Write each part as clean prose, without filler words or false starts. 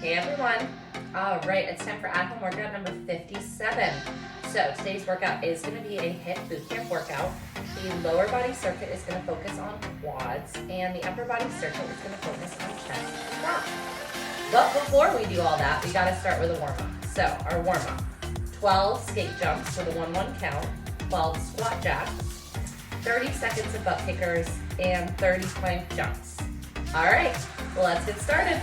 Hey everyone. All right, it's time for at-home workout number 57. So today's workout is going to be a HIIT Bootcamp workout. The lower body circuit is going to focus on quads, and the upper body circuit is going to focus on chest and back. But before we do all that, we got to start with a warm-up. So our warm-up, 12 skate jumps with a 1-1 count, 12 squat jacks, 30 seconds of butt kickers, and 30 plank jumps. All right, well, let's get started.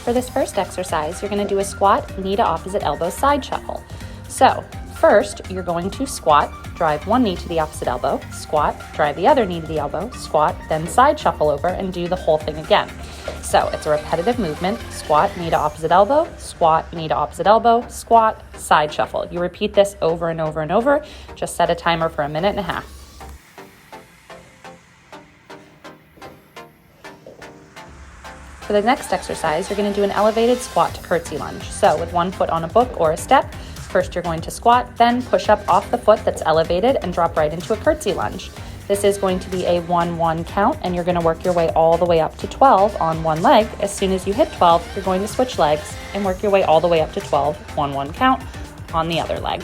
For this first exercise, you're going to do a squat, knee to opposite elbow side shuffle. So first, you're going to squat, drive one knee to the opposite elbow, squat, drive the other knee to the elbow, squat, then side shuffle over and do the whole thing again. So it's a repetitive movement, squat, knee to opposite elbow, squat, knee to opposite elbow, squat, side shuffle. You repeat this over and over and over. Just set a timer for 1.5 minutes. For the next exercise, you're going to do an elevated squat to curtsey lunge. So with one foot on a book or a step, first you're going to squat, then push up off the foot that's elevated and drop right into a curtsey lunge. This is going to be a 1-1 count, and you're going to work your way all the way up to 12 on one leg. As soon as you hit 12, you're going to switch legs and work your way all the way up to 12, 1-1 count on the other leg.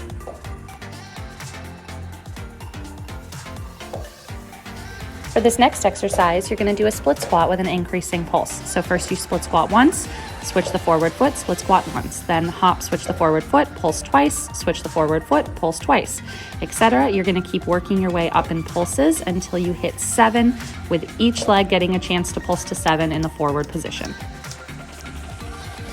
For this next exercise, you're going to do a split squat with an increasing pulse. So first you split squat once, switch the forward foot, split squat once, then hop, switch the forward foot, pulse twice, switch the forward foot, pulse twice, etc. You're going to keep working your way up in pulses until you hit 7, with each leg getting a chance to pulse to 7 in the forward position.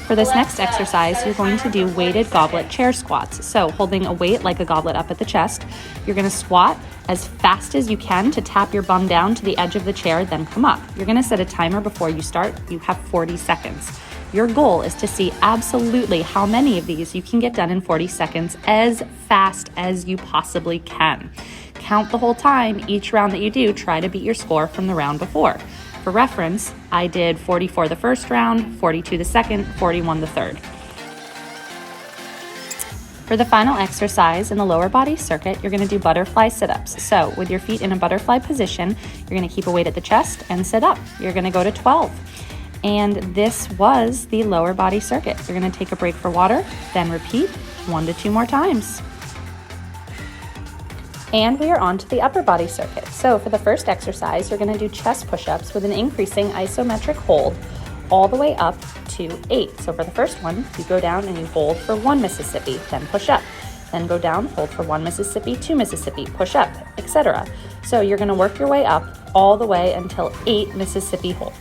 For this next exercise, you're going to do weighted goblet chair squats. So holding a weight like a goblet up at the chest, you're going to squat as fast as you can to tap your bum down to the edge of the chair, then come up. You're going to set a timer before you start. You have 40 seconds. Your goal is to see absolutely how many of these you can get done in 40 seconds as fast as you possibly can. Count the whole time. Each round that you do, try to beat your score from the round before. For reference, I did 44 the first round, 42 the second, 41 the third. For the final exercise in the lower body circuit, you're going to do butterfly sit-ups. So with your feet in a butterfly position, you're going to keep a weight at the chest and sit up. You're going to go to 12. And this was the lower body circuit. You're going to take a break for water, then repeat 1 to 2 more times. And we are on to the upper body circuit. So for the first exercise, you're going to do chest push-ups with an increasing isometric hold all the way up to 8. So for the first one, you go down and you hold for 1 Mississippi, then push up. Then go down, hold for 1 Mississippi, 2 Mississippi, push up, etc. So you're going to work your way up all the way until 8 Mississippi hold.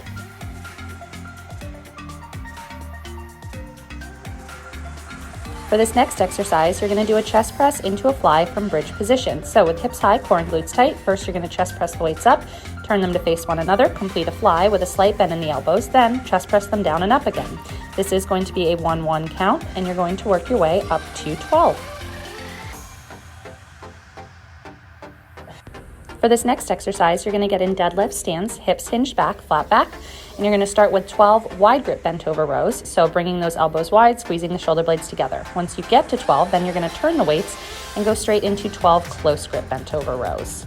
For this next exercise, you're going to do a chest press into a fly from bridge position. So with hips high, core and glutes tight, first you're going to chest press the weights up, turn them to face one another, complete a fly with a slight bend in the elbows, then chest press them down and up again. This is going to be a 1-1 count, and you're going to work your way up to 12. For this next exercise, you're going to get in deadlift stance, hips hinged back, flat back, and you're going to start with 12 wide grip bent over rows. So bringing those elbows wide, squeezing the shoulder blades together. Once you get to 12, then you're going to turn the weights and go straight into 12 close grip bent over rows.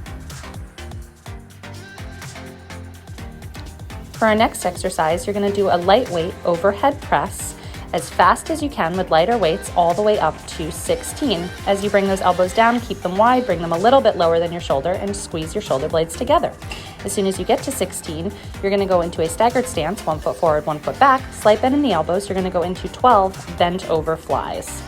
For our next exercise, you're going to do a lightweight overhead press as fast as you can with lighter weights all the way up to 16. As you bring those elbows down, keep them wide, bring them a little bit lower than your shoulder, and squeeze your shoulder blades together. As soon as you get to 16, you're going to go into a staggered stance, 1 foot forward, 1 foot back, slight bend in the elbows. You're going to go into 12 bent over flies.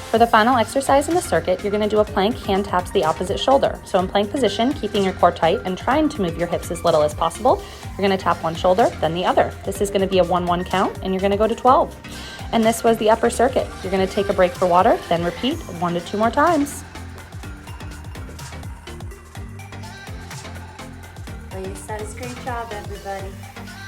For the final exercise in the circuit, you're going to do a plank hand taps the opposite shoulder. So in plank position, keeping your core tight and trying to move your hips as little as possible, you're going to tap one shoulder, then the other. This is going to be a 1-1 count, and you're going to go to 12. And this was the upper circuit. You're going to take a break for water, then repeat 1 to 2 more times. Ladies, that is great job, everybody.